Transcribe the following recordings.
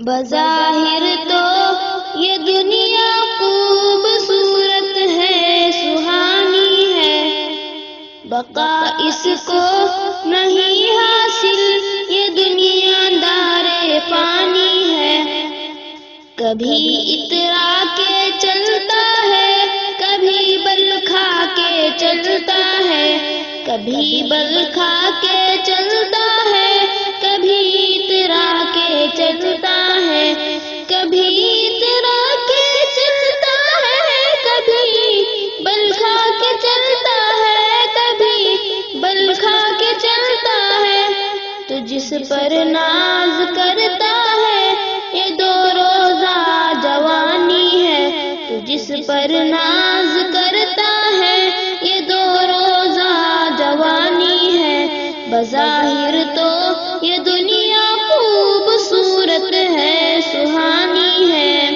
بظاہر تو یہ دنیا خوبصورت ہے، سہانی ہے، بقا اس کو نہیں حاصل، یہ دنیا دار فانی ہے۔ کبھی اترا کے چلتا ہے، کبھی بل کھا کے چلتا ہے، کبھی بل کھا کے چلتا ہے، کبھی اترا کے چلتا ہے، کبھی اترا کے چلتا ہے، کبھی بل کھا کے چلتا ہے، کبھی بل کھا کے چلتا ہے۔ تو جس پر ناز کرتا ہے یہ دو روزہ جوانی ہے، تو جس پر ناز کرتا ہے یہ دو روزہ جوانی ہے۔ بظاہر تو یہ دنیا خوبصورت ہے، سہانی ہے۔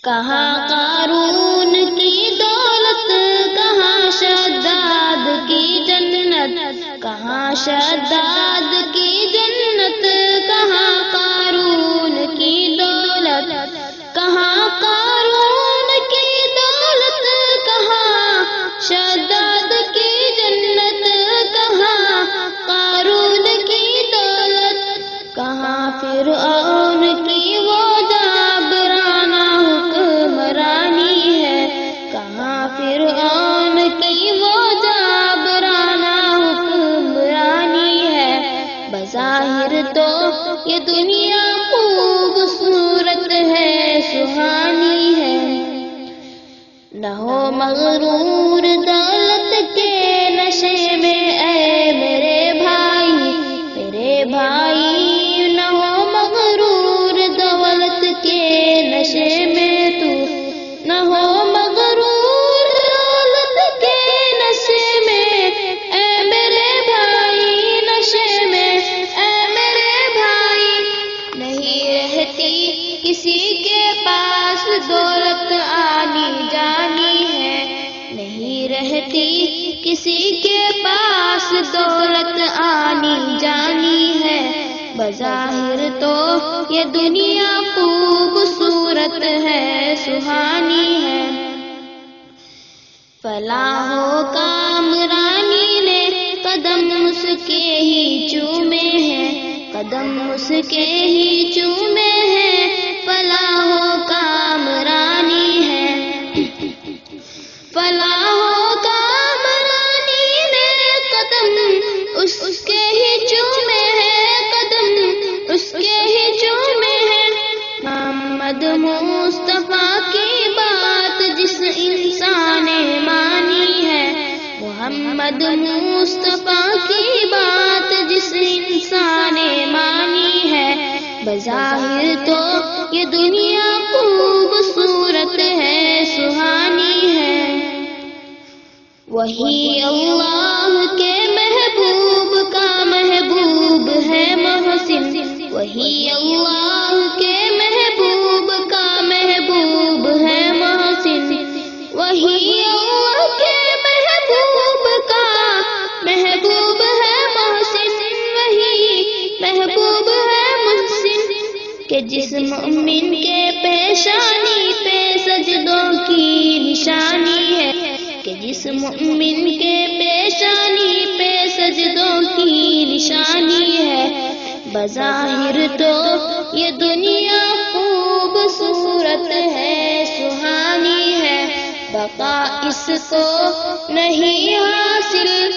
کہاں قارون کی دولت، کہاں شداد کی جنت، کہاں شداد کی جنت، کہاں قارون کی دولت، کہاں قارون کی دولت، کہاں شداد کی جنت، کہاں قارون کی دولت، کہاں فرعون کی وہ جابرانہ حکمرانی ہے، کہاں فرعون کی وہ جابرانہ حکمرانی ہے۔ بظاہر تو یہ دنیا خوبصورت ہے، سہانی ہے۔ نہ ہو مغرور دولت کے نشے میں اے میرے بھائی، میرے بھائی، نہ ہو مغرور دولت کے نشے میں تو، نہ ہو مغرور دولت کے نشے میں اے میرے بھائی، نشے میں اے میرے بھائی۔ نہیں رہتی کسی کے پاس دولت آنی جانی ہے، نہیں رہتی کسی کے پاس دولت آنی جانی ہے۔ بظاہر تو یہ دنیا خوبصورت ہے، سہانی ہے۔ فلاح و کامرانی نے قدم اس کے ہی چومے ہیں، قدم اس کے ہی چومے ہیں، فلاح و کامرانی ہے۔ فلاح و کامرانی نے قدم اس کے ہی چومے ہیں، قدم اس کے ہی چومے ہیں۔ محمد مصطفیٰ کی بات جس انسان نے مانی ہے، محمد مصطفیٰ کی بات جس انسان نے مانی ہے۔ بظاہر تو یہ دنیا خوبصورت ہے، سہانی ہے۔ وہی اللہ کے محبوب کا محبوب ہے محسن، وہی اللہ کے محبوب کا محبوب ہے محسن، وہی اللہ کے محبوب کا محبوب ہے محسن، وہی محبوب ہے محسن۔ کہ جس مومن کے پیشانی پہ سجدوں کی نشانی ہے، کہ جس مومن کے پیشانی پہ سجدوں کی نشانی ہے۔ بظاہر تو یہ دنیا خوبصورت ہے، سہانی ہے، بقا اس کو نہیں حاصل،